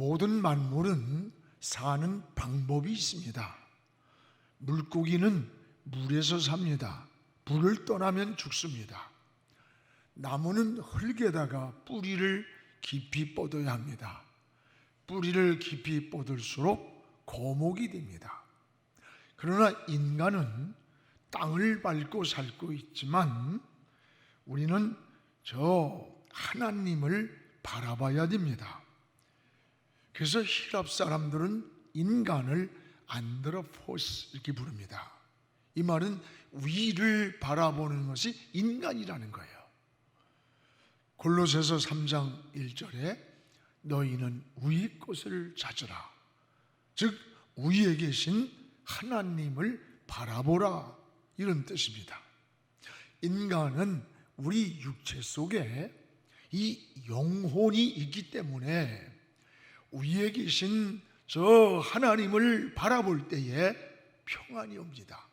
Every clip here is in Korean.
모든 만물은 사는 방법이 있습니다. 물고기는 물에서 삽니다. 물을 떠나면 죽습니다. 나무는 흙에다가 뿌리를 깊이 뻗어야 합니다. 뿌리를 깊이 뻗을수록 거목이 됩니다. 그러나 인간은 땅을 밟고 살고 있지만 우리는 저 하나님을 바라봐야 됩니다. 그래서 히랍 사람들은 인간을 안드로포스 이렇게 부릅니다. 이 말은 위를 바라보는 것이 인간이라는 거예요. 골로새서 3장 1절에 너희는 위의 것을 찾으라. 즉 위에 계신 하나님을 바라보라, 이런 뜻입니다. 인간은 우리 육체 속에 이 영혼이 있기 때문에 위에 계신 저 하나님을 바라볼 때에 평안이 옵니다.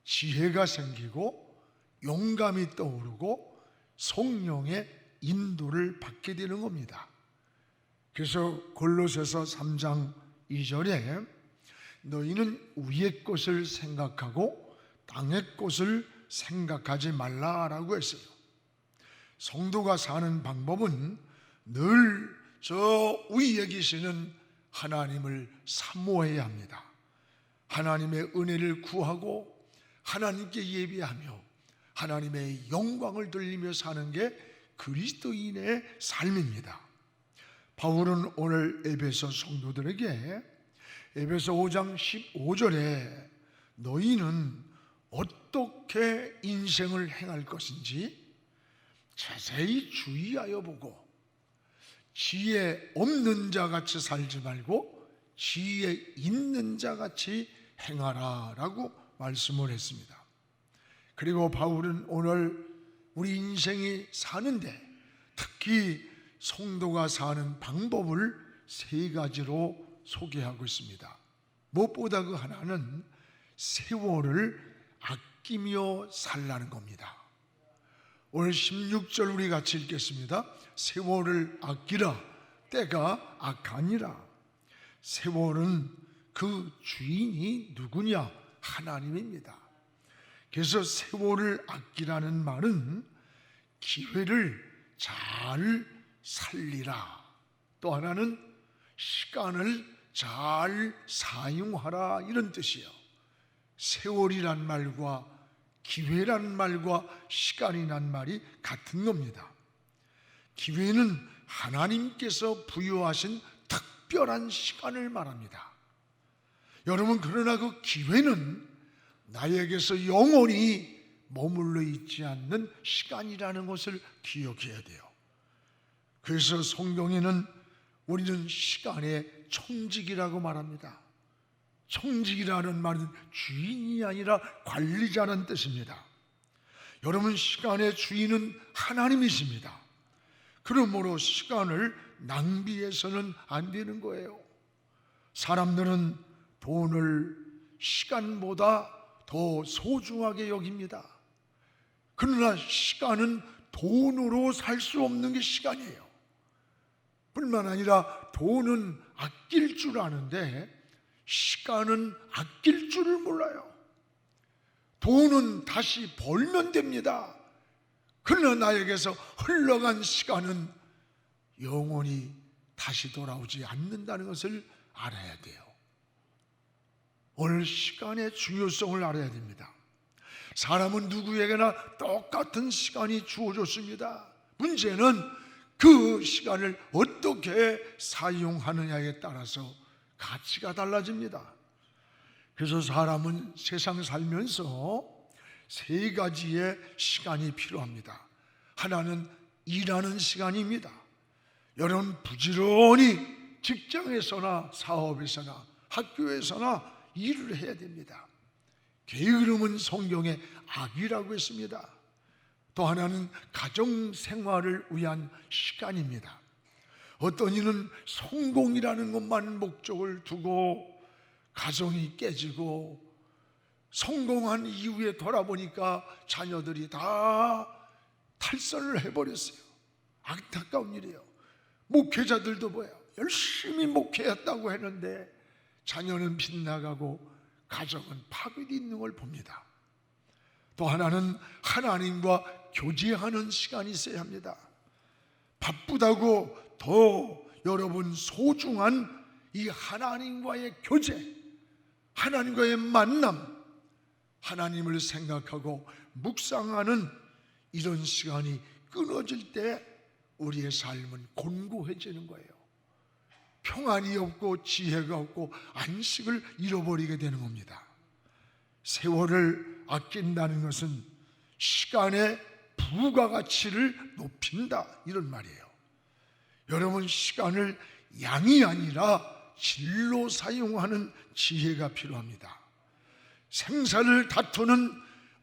지혜가 생기고 용감이 떠오르고 성령의 인도를 받게 되는 겁니다. 그래서 골로새서 3장 2절에 너희는 위의 것을 생각하고 땅의 것을 생각하지 말라라고 했어요. 성도가 사는 방법은 늘 저 위에 계시는 하나님을 사모해야 합니다. 하나님의 은혜를 구하고 하나님께 예배하며 하나님의 영광을 돌리며 사는 게 그리스도인의 삶입니다. 바울은 오늘 에베소 성도들에게 에베소 5장 15절에 너희는 어떻게 인생을 행할 것인지 자세히 주의하여 보고 지혜 없는 자 같이 살지 말고 지혜 있는 자 같이 행하라 라고 말씀을 했습니다. 그리고 바울은 오늘 우리 인생이 사는데 특히 성도가 사는 방법을 세 가지로 소개하고 있습니다. 무엇보다 그 하나는 세월을 아끼며 살라는 겁니다. 오늘 16절 우리 같이 읽겠습니다. 세월을 아끼라, 때가 악하니라. 세월은 그 주인이 누구냐? 하나님입니다. 그래서 세월을 아끼라는 말은 기회를 잘 살리라, 또 하나는 시간을 잘 사용하라, 이런 뜻이에요. 세월이란 말과 기회란 말과 시간이란 말이 같은 겁니다. 기회는 하나님께서 부여하신 특별한 시간을 말합니다. 여러분, 그러나 그 기회는 나에게서 영원히 머물러 있지 않는 시간이라는 것을 기억해야 돼요. 그래서 성경에는 우리는 시간의 청직이라고 말합니다. 청직이라는 말은 주인이 아니라 관리자라는 뜻입니다. 여러분, 시간의 주인은 하나님이십니다. 그러므로 시간을 낭비해서는 안 되는 거예요. 사람들은 돈을 시간보다 더 소중하게 여깁니다. 그러나 시간은 돈으로 살 수 없는 게 시간이에요. 뿐만 아니라 돈은 아낄 줄 아는데 시간은 아낄 줄을 몰라요. 돈은 다시 벌면 됩니다. 그러나 나에게서 흘러간 시간은 영원히 다시 돌아오지 않는다는 것을 알아야 돼요. 오늘 시간의 중요성을 알아야 됩니다. 사람은 누구에게나 똑같은 시간이 주어졌습니다. 문제는 그 시간을 어떻게 사용하느냐에 따라서 가치가 달라집니다. 그래서 사람은 세상 살면서 세 가지의 시간이 필요합니다. 하나는 일하는 시간입니다. 여러분, 부지런히 직장에서나 사업에서나 학교에서나 일을 해야 됩니다. 게으름은 성경에 악이라고 했습니다. 또 하나는 가정 생활을 위한 시간입니다. 어떤 이는 성공이라는 것만 목적을 두고 가정이 깨지고 성공한 이후에 돌아보니까 자녀들이 다 탈선을 해버렸어요. 안타까운 일이에요. 목회자들도 뭐예요? 열심히 목회했다고 했는데 자녀는 빗나가고 가정은 파괴되어 있는 걸 봅니다. 또 하나는 하나님과 교제하는 시간이 있어야 합니다. 바쁘다고 더 여러분 소중한 이 하나님과의 교제, 하나님과의 만남, 하나님을 생각하고 묵상하는 이런 시간이 끊어질 때 우리의 삶은 곤고해지는 거예요. 평안이 없고 지혜가 없고 안식을 잃어버리게 되는 겁니다. 세월을 아낀다는 것은 시간의 부가가치를 높인다, 이런 말이에요. 여러분, 시간을 양이 아니라 질로 사용하는 지혜가 필요합니다. 생사를 다투는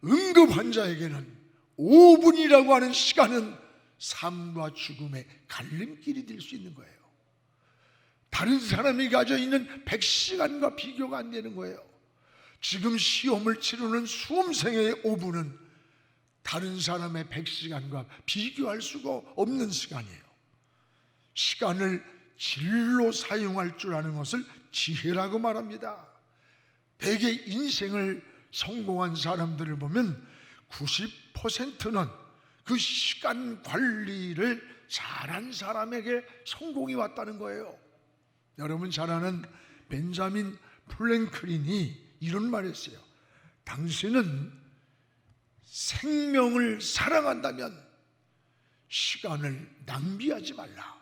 응급환자에게는 5분이라고 하는 시간은 삶과 죽음의 갈림길이 될 수 있는 거예요. 다른 사람이 가져 있는 100시간과 비교가 안 되는 거예요. 지금 시험을 치르는 수험생의 5분은 다른 사람의 100시간과 비교할 수가 없는 시간이에요. 시간을 질로 사용할 줄 아는 것을 지혜라고 말합니다. 대개 인생을 성공한 사람들을 보면 90%는 그 시간 관리를 잘한 사람에게 성공이 왔다는 거예요. 여러분 잘 아는 벤자민 프랭클린이 이런 말을 했어요. 당신은 생명을 사랑한다면 시간을 낭비하지 말라.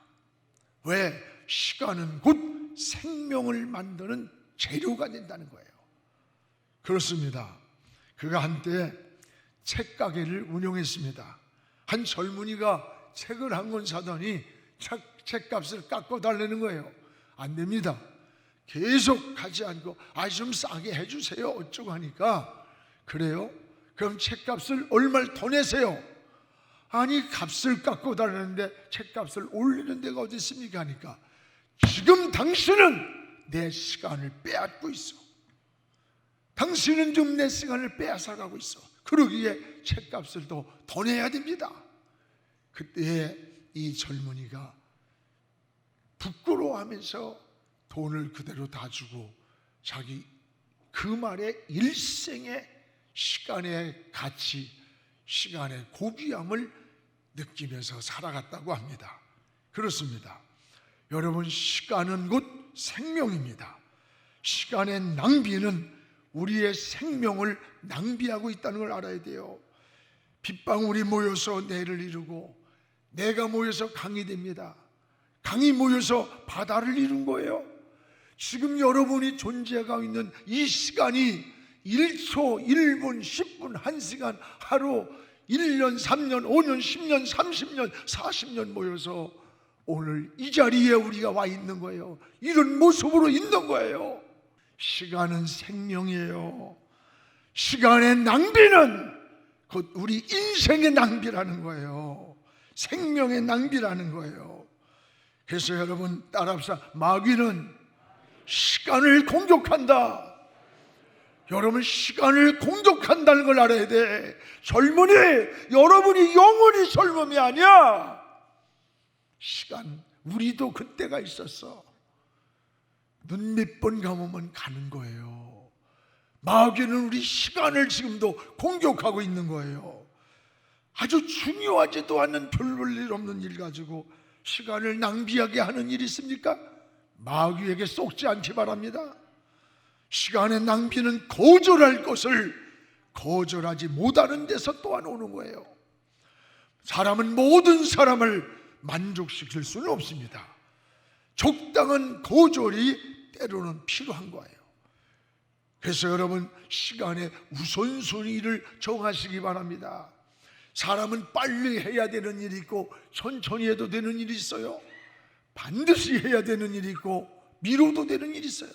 왜? 시간은 곧 생명을 만드는 재료가 된다는 거예요. 그렇습니다. 그가 한때 책가게를 운영했습니다. 한 젊은이가 책을 한 권 사더니 책값을 깎아달라는 거예요. 안 됩니다. 계속 하지 않고 좀 싸게 해주세요 어쩌고 하니까, 그래요? 그럼 책값을 얼마를 더 내세요. 아니 값을 깎아달라는데 책값을 올리는 데가 어디 있습니까 하니까, 지금 당신은 내 시간을 빼앗고 있어. 당신은 지금 내 시간을 빼앗아가고 있어. 그러기에 책값을 더 내야 됩니다. 그때 이 젊은이가 부끄러워하면서 돈을 그대로 다 주고 자기 그 말에 일생의 시간의 가치, 시간의 고귀함을 느끼면서 살아갔다고 합니다. 그렇습니다. 여러분, 시간은 곧 생명입니다. 시간의 낭비는 우리의 생명을 낭비하고 있다는 걸 알아야 돼요. 빗방울이 모여서 내를 이루고 내가 모여서 강이 됩니다. 강이 모여서 바다를 이룬 거예요. 지금 여러분이 존재하고 있는 이 시간이 1초, 1분, 10분, 1시간, 하루, 1년, 3년, 5년, 10년, 30년, 40년 모여서 오늘 이 자리에 우리가 와 있는 거예요. 이런 모습으로 있는 거예요. 시간은 생명이에요. 시간의 낭비는 곧 우리 인생의 낭비라는 거예요. 생명의 낭비라는 거예요. 그래서 여러분 따라합시다. 마귀는 시간을 공격한다. 여러분, 시간을 공격한다는 걸 알아야 돼. 젊은이, 여러분이 영원히 젊음이 아니야. 시간, 우리도 그때가 있었어. 눈 몇 번 감으면 가는 거예요. 마귀는 우리 시간을 지금도 공격하고 있는 거예요. 아주 중요하지도 않은 별 볼 일 없는 일 가지고 시간을 낭비하게 하는 일이 있습니까? 마귀에게 쏙지 않기 바랍니다. 시간의 낭비는 거절할 것을 거절하지 못하는 데서 또한 오는 거예요. 사람은 모든 사람을 만족시킬 수는 없습니다. 적당한 거절이 때로는 필요한 거예요. 그래서 여러분, 시간의 우선순위를 정하시기 바랍니다. 사람은 빨리 해야 되는 일이 있고 천천히 해도 되는 일이 있어요. 반드시 해야 되는 일이 있고 미뤄도 되는 일이 있어요.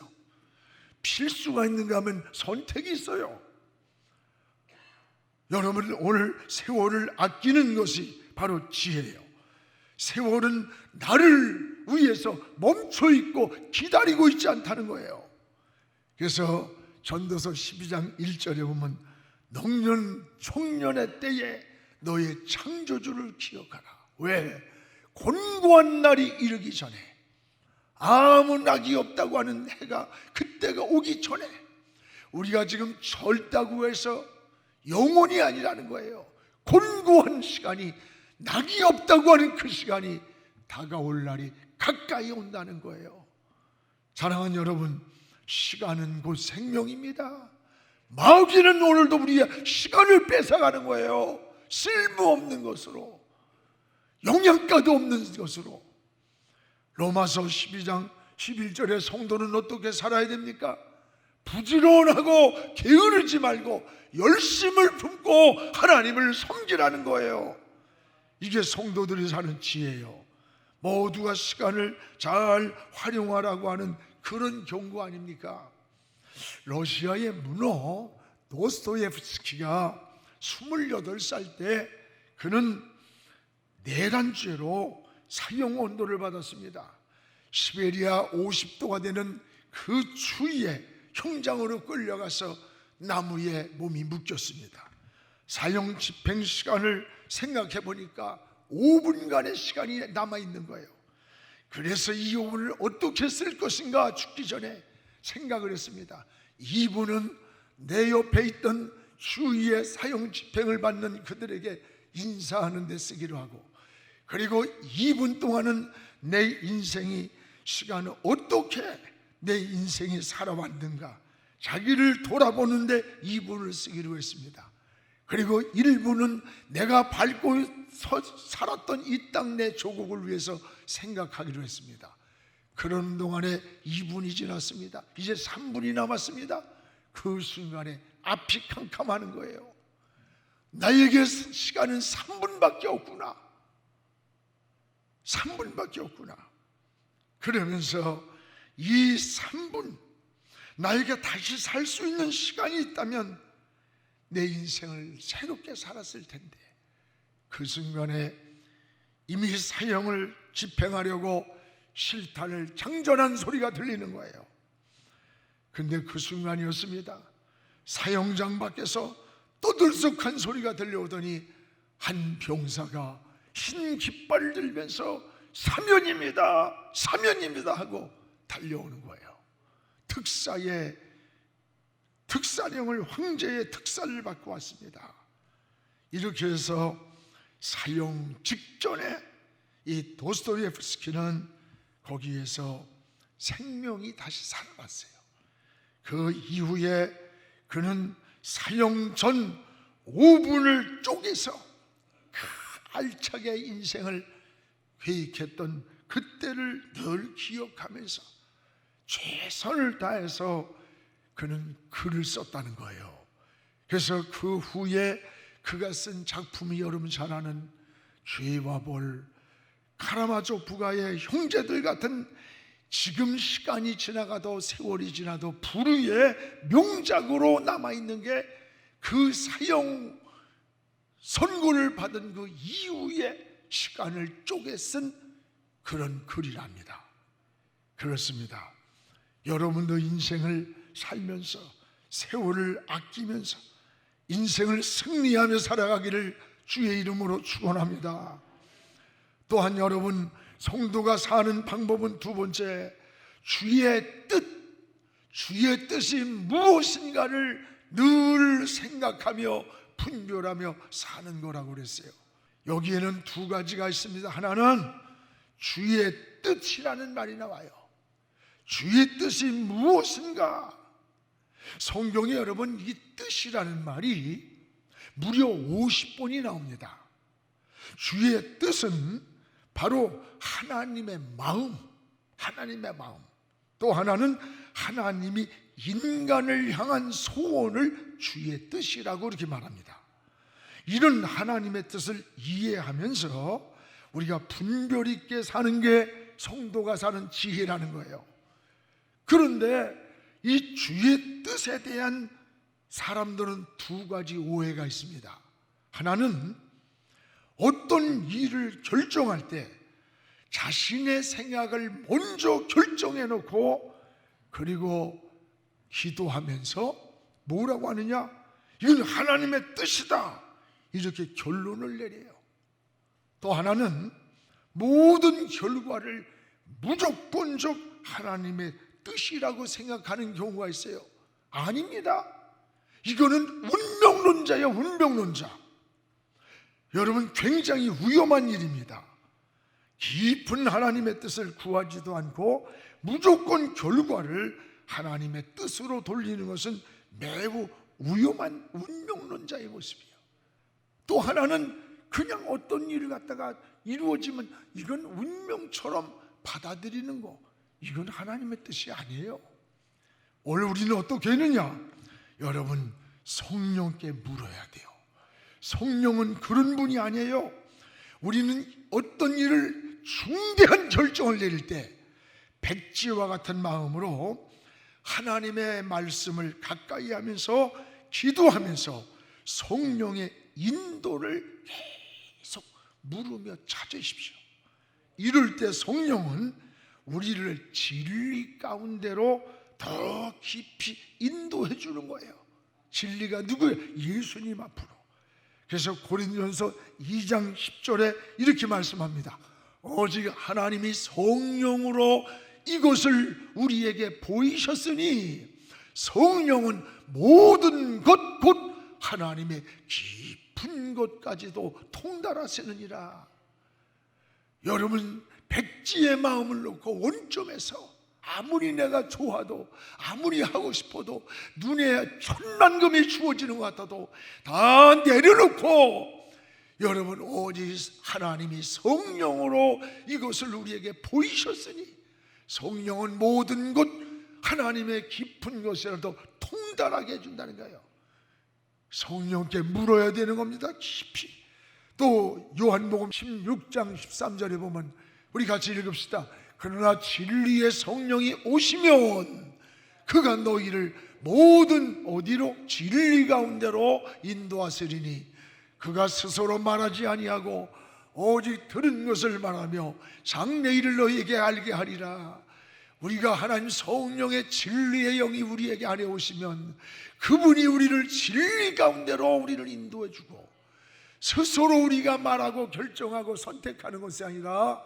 필수가 있는가 하면 선택이 있어요. 여러분, 오늘 세월을 아끼는 것이 바로 지혜예요. 세월은 나를 위해서 멈춰있고 기다리고 있지 않다는 거예요. 그래서 전도서 12장 1절에 보면 농년 총년의 때에 너의 창조주를 기억하라. 왜? 곤고한 날이 이르기 전에 아무 낙이 없다고 하는 해가 그때가 오기 전에 우리가 지금 젊다고 해서 영원히 아니라는 거예요. 곤고한 시간이, 낙이 없다고 하는 그 시간이 다가올 날이 가까이 온다는 거예요. 사랑하는 여러분, 시간은 곧 생명입니다. 마귀는 오늘도 우리의 시간을 뺏어가는 거예요. 쓸모없는 것으로, 영양가도 없는 것으로. 로마서 12장 11절에 성도는 어떻게 살아야 됩니까? 부지런하고 게으르지 말고 열심을 품고 하나님을 섬기라는 거예요. 이게 성도들이 사는 지혜예요. 모두가 시간을 잘 활용하라고 하는 그런 경고 아닙니까? 러시아의 문호 도스토옙스키가 28살 때 그는 내란죄로 사형 언도를 받았습니다. 시베리아 50도가 되는 그 추위에 형장으로 끌려가서 나무에 몸이 묶였습니다. 사형 집행 시간을 생각해 보니까 5분간의 시간이 남아있는 거예요. 그래서 이 5분을 어떻게 쓸 것인가 죽기 전에 생각을 했습니다. 2분은 내 옆에 있던 주위에 사형 집행을 받는 그들에게 인사하는 데 쓰기로 하고, 그리고 2분 동안은 내 인생이, 시간을 어떻게 내 인생이 살아왔는가 자기를 돌아보는데 2분을 쓰기로 했습니다. 그리고 1분은 내가 밟고 살았던 이 땅 내 조국을 위해서 생각하기로 했습니다. 그런 동안에 2분이 지났습니다. 이제 3분이 남았습니다. 그 순간에 앞이 캄캄하는 거예요. 나에게 시간은 3분밖에 없구나. 3분밖에 없구나. 그러면서 이 3분, 나에게 다시 살 수 있는 시간이 있다면 내 인생을 새롭게 살았을 텐데, 그 순간에 이미 사형을 집행하려고 실탄을 장전한 소리가 들리는 거예요. 근데 그 순간이었습니다. 사형장 밖에서 떠들썩한 소리가 들려오더니 한 병사가 흰 깃발을 들면서 사면입니다, 사면입니다 하고 달려오는 거예요. 특사령을, 황제의 특사를 받고 왔습니다. 이렇게 해서 사형 직전에 이 도스토옙스키는 거기에서 생명이 다시 살아났어요. 그 이후에 그는 사형 전 5분을 쪼개서 알차게 인생을 계획했던 그때를 늘 기억하면서 최선을 다해서 그는 글을 썼다는 거예요. 그래서 그 후에 그가 쓴 작품이 여러분 잘 아는 죄와 벌, 카라마조 부가의 형제들 같은, 지금 시간이 지나가도 세월이 지나도 불후의 명작으로 남아있는 게 그 사형 선고를 받은 그 이후에 시간을 쪼개 쓴 그런 글이랍니다. 그렇습니다. 여러분도 인생을 살면서, 세월을 아끼면서 인생을 승리하며 살아가기를 주의 이름으로 축원합니다. 또한 여러분, 성도가 사는 방법은 두 번째, 주의 뜻이 무엇인가를 늘 생각하며 분별하며 사는 거라고 그랬어요. 여기에는 두 가지가 있습니다. 하나는 주의 뜻이라는 말이 나와요. 주의 뜻이 무엇인가? 성경에 여러분, 이 뜻이라는 말이 무려 50번이 나옵니다. 주의 뜻은 바로 하나님의 마음, 또 하나는 하나님이 인간을 향한 소원을 주의 뜻이라고 이렇게 말합니다. 이런 하나님의 뜻을 이해하면서 우리가 분별 있게 사는 게 성도가 사는 지혜라는 거예요. 그런데 이 주의 뜻에 대한 사람들은 두 가지 오해가 있습니다. 하나는 어떤 일을 결정할 때 자신의 생각을 먼저 결정해 놓고 그리고 기도하면서 뭐라고 하느냐? 이건 하나님의 뜻이다, 이렇게 결론을 내려요. 또 하나는 모든 결과를 무조건적 하나님의 뜻이라고 생각하는 경우가 있어요. 아닙니다. 이거는 운명론자예요. 운명론자. 여러분, 굉장히 위험한 일입니다. 깊은 하나님의 뜻을 구하지도 않고 무조건 결과를 하나님의 뜻으로 돌리는 것은 매우 위험한 운명론자의 모습이에요. 또 하나는 그냥 어떤 일을 갖다가 이루어지면 이건 운명처럼 받아들이는 거, 이건 하나님의 뜻이 아니에요. 오늘 우리는 어떻게 했느냐? 여러분, 성령께 물어야 돼요. 성령은 그런 분이 아니에요. 우리는 어떤 일을 중대한 결정을 내릴 때 백지와 같은 마음으로 하나님의 말씀을 가까이 하면서 기도하면서 성령의 인도를 계속 물으며 찾으십시오. 이럴 때 성령은 우리를 진리 가운데로 더 깊이 인도해 주는 거예요. 진리가 누구예요? 예수님 앞으로. 그래서 고린도전서 2장 10절에 이렇게 말씀합니다. 오직 하나님이 성령으로 이것을 우리에게 보이셨으니 성령은 모든 것 곧 하나님의 깊은 것까지도 통달하시느니라. 여러분, 백지의 마음을 놓고 원점에서 아무리 내가 좋아도 아무리 하고 싶어도 눈에 천만금이 주어지는 것 같아도 다 내려놓고 여러분, 오직 하나님이 성령으로 이것을 우리에게 보이셨으니 성령은 모든 것 하나님의 깊은 것이라도 통달하게 해준다는 거예요. 성령께 물어야 되는 겁니다. 깊이. 또 요한복음 16장 13절에 보면 우리 같이 읽읍시다. 그러나 진리의 성령이 오시면 그가 너희를 모든 어디로? 진리 가운데로 인도하시리니 그가 스스로 말하지 아니하고 오직 들은 것을 말하며 장래일을 너희에게 알게 하리라. 우리가 하나님 성령의 진리의 영이 우리에게 안에 오시면 그분이 우리를 진리 가운데로 우리를 인도해 주고 스스로 우리가 말하고 결정하고 선택하는 것이 아니라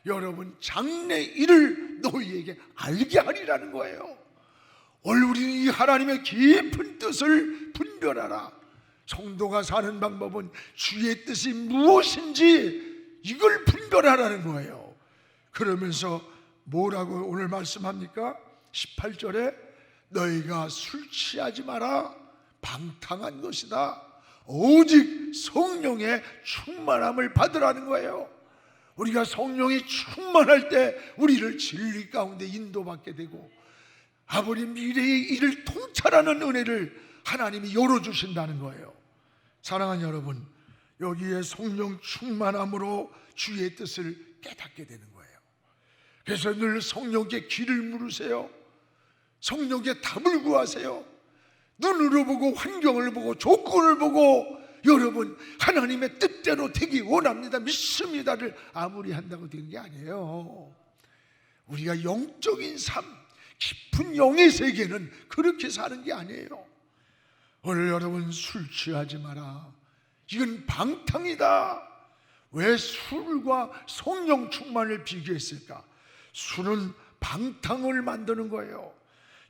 여러분, 장래일을 너희에게 알게 하리라는 거예요. 오늘 우리는 이 하나님의 깊은 뜻을 분별하라. 성도가 사는 방법은 주의 뜻이 무엇인지 이걸 분별하라는 거예요. 그러면서 뭐라고 오늘 말씀합니까? 18절에 너희가 술 취하지 마라. 방탕한 것이다. 오직 성령의 충만함을 받으라는 거예요. 우리가 성령이 충만할 때 우리를 진리 가운데 인도받게 되고 아버지 미래의 일을 통찰하는 은혜를 하나님이 열어주신다는 거예요. 사랑하는 여러분, 여기에 성령 충만함으로 주의 뜻을 깨닫게 되는 거예요. 그래서 늘 성령께 귀를 물으세요. 성령께 답을 구하세요. 눈으로 보고 환경을 보고 조건을 보고 여러분, 하나님의 뜻대로 되기 원합니다, 믿습니다를 아무리 한다고 되는 게 아니에요. 우리가 영적인 삶, 깊은 영의 세계는 그렇게 사는 게 아니에요. 오늘 여러분, 술 취하지 마라. 이건 방탕이다. 왜 술과 성령 충만을 비교했을까? 술은 방탕을 만드는 거예요.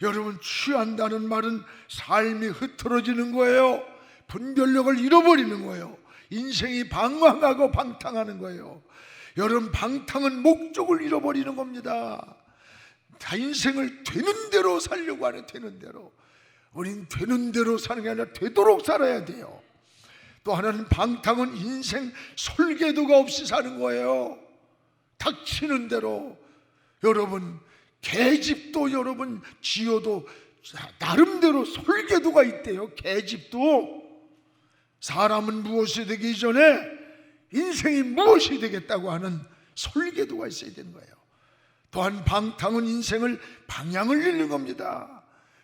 여러분, 취한다는 말은 삶이 흐트러지는 거예요. 분별력을 잃어버리는 거예요. 인생이 방황하고 방탕하는 거예요. 여러분, 방탕은 목적을 잃어버리는 겁니다. 다 인생을 되는 대로 살려고 하는, 되는 대로. 우린 되는 대로 사는 게 아니라 되도록 살아야 돼요. 또 하나는 방탕은 인생 설계도가 없이 사는 거예요. 닥치는 대로. 여러분, 계집도 여러분 지어도 나름대로 설계도가 있대요. 계집도. 사람은 무엇이 되기 전에 인생이 무엇이 되겠다고 하는 설계도가 있어야 되는 거예요. 또한 방탕은 인생을 방향을 잃는 겁니다.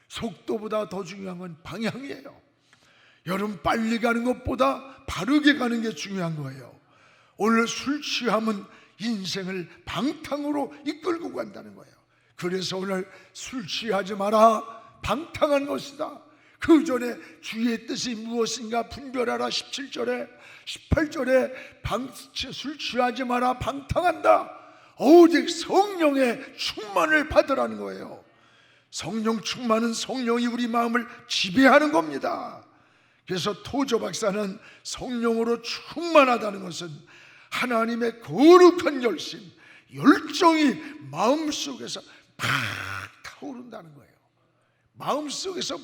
속도보다 더 중요한 건 방향이에요. 여러분, 빨리 가는 것보다 바르게 가는 게 중요한 거예요. 오늘 술 취함은 인생을 방탕으로 이끌고 간다는 거예요. 그래서 오늘 술 취하지 마라. 방탕한 것이다. 그 전에 주의 뜻이 무엇인가 분별하라. 17절에 18절에 술 취하지 마라. 방탕한다. 오직 성령의 충만을 받으라는 거예요. 성령 충만은 성령이 우리 마음을 지배하는 겁니다. 그래서 토저 박사는 성령으로 충만하다는 것은 하나님의 거룩한 열심, 열정이 마음속에서 팍 타오른다는 거예요. 마음속에서 팍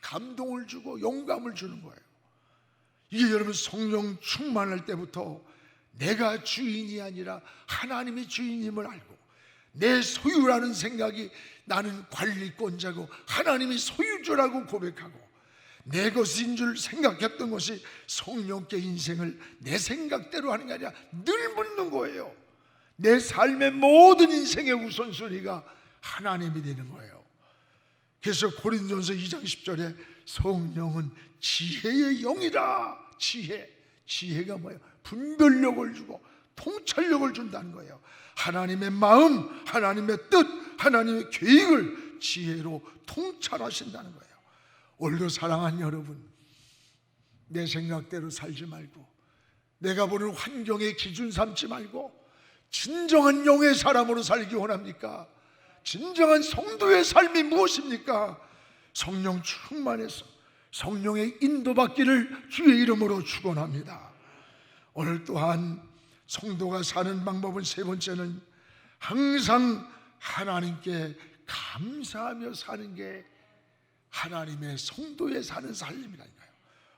감동을 주고 영감을 주는 거예요. 이게 여러분 성령 충만할 때부터 내가 주인이 아니라 하나님이 주인임을 알고, 내 소유라는 생각이 나는 관리권자고 하나님이 소유주라고 고백하고, 내 것인 줄 생각했던 것이 성령께 인생을 내 생각대로 하는 게 아니라 늘 묻는 거예요. 내 삶의 모든 인생의 우선순위가 하나님이 되는 거예요. 그래서 고린도전서 2장 10절에 성령은 지혜의 영이라. 지혜가 뭐예요? 분별력을 주고 통찰력을 준다는 거예요. 하나님의 마음, 하나님의 뜻, 하나님의 계획을 지혜로 통찰하신다는 거예요. 오늘도 사랑하는 여러분, 내 생각대로 살지 말고, 내가 보는 환경의 기준 삼지 말고 진정한 영의 사람으로 살기 원합니까? 진정한 성도의 삶이 무엇입니까? 성령 충만해서 성령의 인도받기를 주의 이름으로 축원합니다. 오늘 또한 성도가 사는 방법은 세 번째는 항상 하나님께 감사하며 사는 게 하나님의 성도에 사는 삶이라니까요.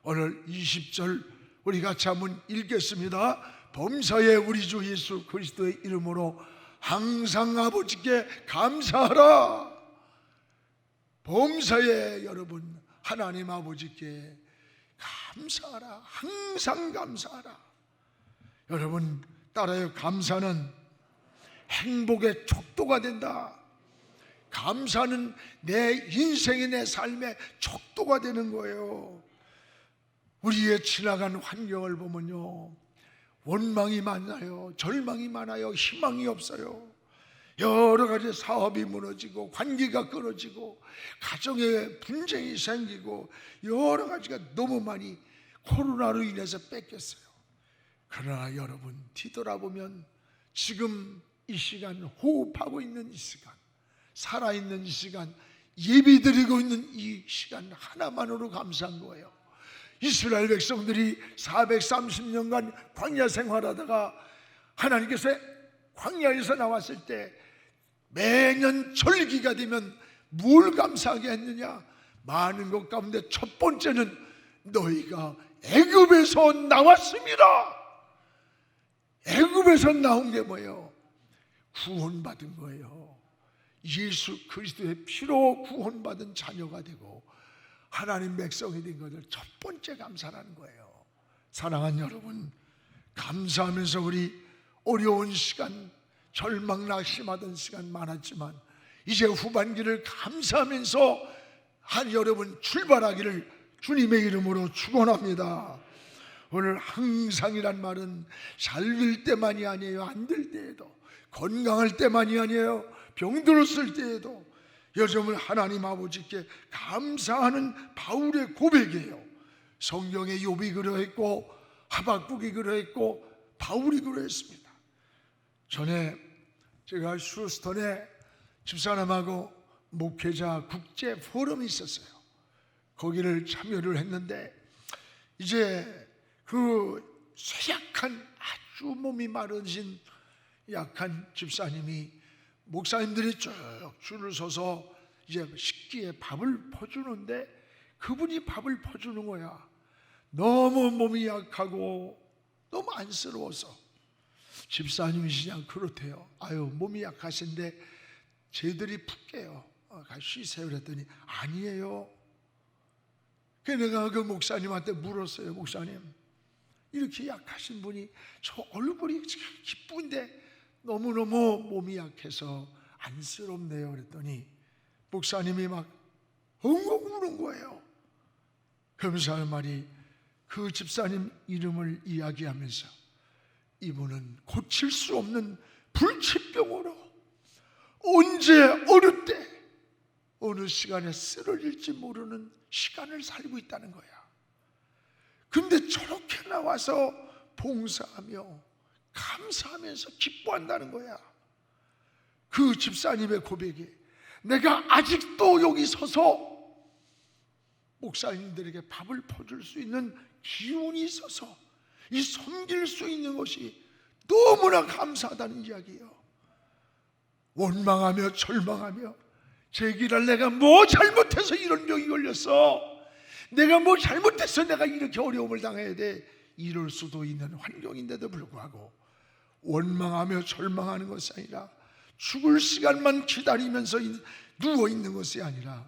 오늘 20절 우리 같이 한번 읽겠습니다. 범사에 우리 주 예수 그리스도의 이름으로 항상 아버지께 감사하라. 범사에 여러분 하나님 아버지께 감사하라. 항상 감사하라. 여러분 따라요. 감사는 행복의 척도가 된다. 감사는 내 인생의 내 삶의 척도가 되는 거예요. 우리의 지나간 환경을 보면요, 원망이 많아요, 절망이 많아요, 희망이 없어요. 여러 가지 사업이 무너지고 관계가 끊어지고 가정에 분쟁이 생기고 여러 가지가 너무 많이 코로나로 인해서 뺏겼어요. 그러나 여러분 뒤돌아보면 지금 이 시간, 호흡하고 있는 이 시간, 살아있는 이 시간, 예비드리고 있는 이 시간 하나만으로 감사한 거예요. 이스라엘 백성들이 430년간 광야 생활하다가 하나님께서 광야에서 나왔을 때 매년 절기가 되면 뭘 감사하게 했느냐? 많은 것 가운데 첫 번째는 너희가 애굽에서 나왔습니다. 애굽에서 나온 게 뭐예요? 구원받은 거예요. 예수 그리스도의 피로 구원받은 자녀가 되고 하나님 백성이 된 것을 첫 번째 감사라는 거예요. 사랑하는 여러분, 감사하면서 우리 어려운 시간, 절망 낙심하던 시간 많았지만 이제 후반기를 감사하면서 한 여러분 출발하기를 주님의 이름으로 축원합니다. 오늘 항상이란 말은 잘 될 때만이 아니에요. 안 될 때에도, 건강할 때만이 아니에요. 병들었을 때에도 여러분 하나님 아버지께 감사하는 바울의 고백이에요. 성경에 욥이 그러했고 하박국이 그러했고 바울이 그러했습니다. 전에 제가 휴스턴에 집사람하고 목회자 국제 포럼이 있었어요. 거기를 참여를 했는데 이제 그 쇠약한 아주 몸이 마르신 약한 집사님이 목사님들이 쭉 줄을 서서 이제 식기에 밥을 퍼주는데 그분이 밥을 퍼주는 거야. 너무 몸이 약하고 너무 안쓰러워서 집사님이시냐 그렇대요. 아유 몸이 약하신데 저희들이 풀게요. 쉬세요 그랬더니 아니에요. 그래서 내가 그 목사님한테 물었어요. 목사님 이렇게 약하신 분이 저 얼굴이 기쁜데 너무너무 몸이 약해서 안쓰럽네요 그랬더니 목사님이 막 엉엉 우는 거예요. 그러면서 하는 말이 그 집사님 이름을 이야기하면서 이분은 고칠 수 없는 불치병으로 언제 어느 때 어느 시간에 쓰러질지 모르는 시간을 살고 있다는 거야. 근데 저렇게 나와서 봉사하며 감사하면서 기뻐한다는 거야. 그 집사님의 고백이, 내가 아직도 여기 서서 목사님들에게 밥을 퍼줄 수 있는 기운이 있어서 이 섬길 수 있는 것이 너무나 감사하다는 이야기예요. 원망하며 절망하며, 제기를 내가 뭐 잘못해서 이런 병이 걸렸어, 내가 뭐 잘못해서 내가 이렇게 어려움을 당해야 돼, 이럴 수도 있는 환경인데도 불구하고 원망하며 절망하는 것이 아니라, 죽을 시간만 기다리면서 누워있는 것이 아니라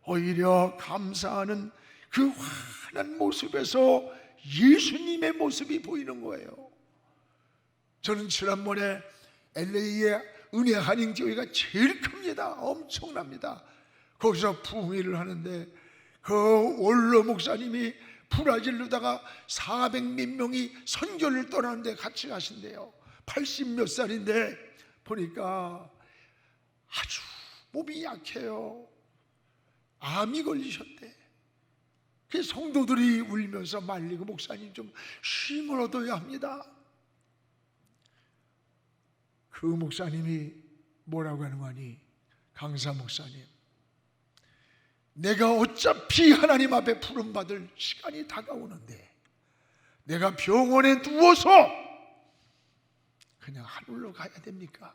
오히려 감사하는 그 환한 모습에서 예수님의 모습이 보이는 거예요. 저는 지난번에 LA의 은혜 한인교회가 제일 큽니다. 엄청납니다. 거기서 부흥회를 하는데 그 원로 목사님이 브라질로다가 400몇 명이 선교를 떠나는데 같이 가신대요. 80 몇 살인데 보니까 아주 몸이 약해요. 암이 걸리셨대. 그 성도들이 울면서 말리고, 목사님 좀 쉼을 얻어야 합니다. 그 목사님이 뭐라고 하는 거니? 강사 목사님, 내가 어차피 하나님 앞에 부름받을 시간이 다가오는데 내가 병원에 누워서 그냥 하늘로 가야 됩니까?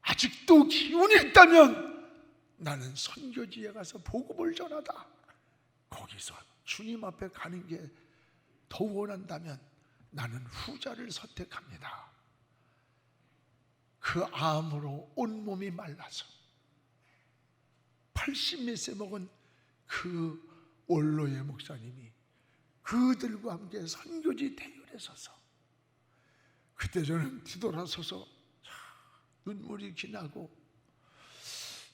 아직도 기운이 있다면 나는 선교지에 가서 복음을 전하다, 거기서 주님 앞에 가는 게 더 원한다면 나는 후자를 선택합니다. 그 암으로 온몸이 말라서 80몇 세 먹은 그 원로의 목사님이 그들과 함께 선교지 대열에 서서, 그때 저는 뒤돌아서서 눈물이 기나고,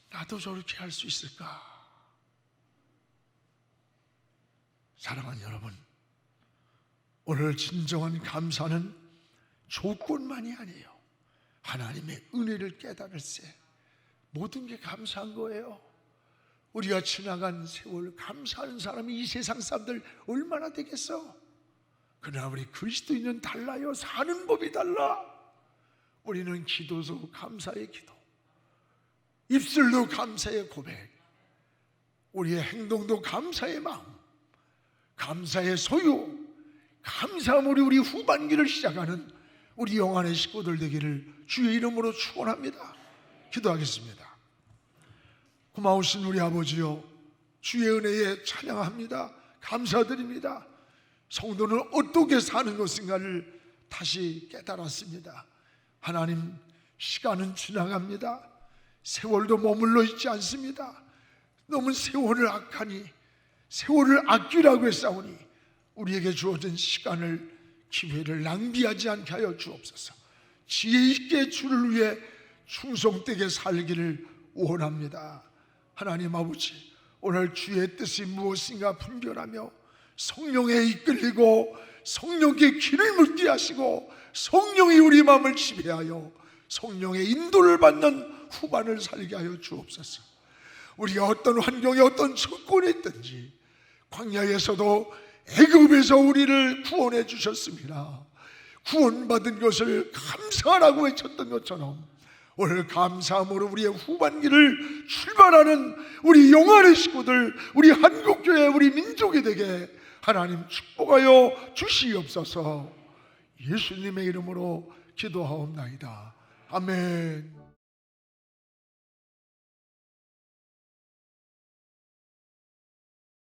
나도 저렇게 할 수 있을까? 사랑하는 여러분, 오늘 진정한 감사는 조건만이 아니에요. 하나님의 은혜를 깨달을세 모든 게 감사한 거예요. 우리가 지나간 세월 감사하는 사람이 이 세상 사람들 얼마나 되겠어? 그러나 우리 그리스도인은 달라요. 사는 법이 달라. 우리는 기도도 감사의 기도, 입술도 감사의 고백, 우리의 행동도 감사의 마음, 감사의 소유, 감사함으로 우리 후반기를 시작하는 우리 영안의 식구들 되기를 주의 이름으로 축원합니다. 기도하겠습니다. 고마우신 우리 아버지요, 주의 은혜에 찬양합니다. 감사드립니다. 성도는 어떻게 사는 것인가를 다시 깨달았습니다. 하나님, 시간은 지나갑니다. 세월도 머물러 있지 않습니다. 너무 세월을 악하니, 세월을 아끼라고 했사오니 우리에게 주어진 시간을, 기회를 낭비하지 않게 하여 주옵소서. 지혜 있게 주를 위해 충성되게 살기를 원합니다. 하나님 아버지, 오늘 주의 뜻이 무엇인가 분별하며 성령에 이끌리고 성령께 길을 묻게 하시고 성령이 우리 마음을 지배하여 성령의 인도를 받는 후반을 살게 하여 주옵소서. 우리가 어떤 환경에 어떤 조건에 있든지, 광야에서도 애굽에서 우리를 구원해 주셨습니다. 구원받은 것을 감사하라고 외쳤던 것처럼 오늘 감사함으로 우리의 후반기를 출발하는 우리 영안의 식구들, 우리 한국교회, 우리 민족이 되게 하나님 축복하여 주시옵소서. 예수님의 이름으로 기도하옵나이다. 아멘.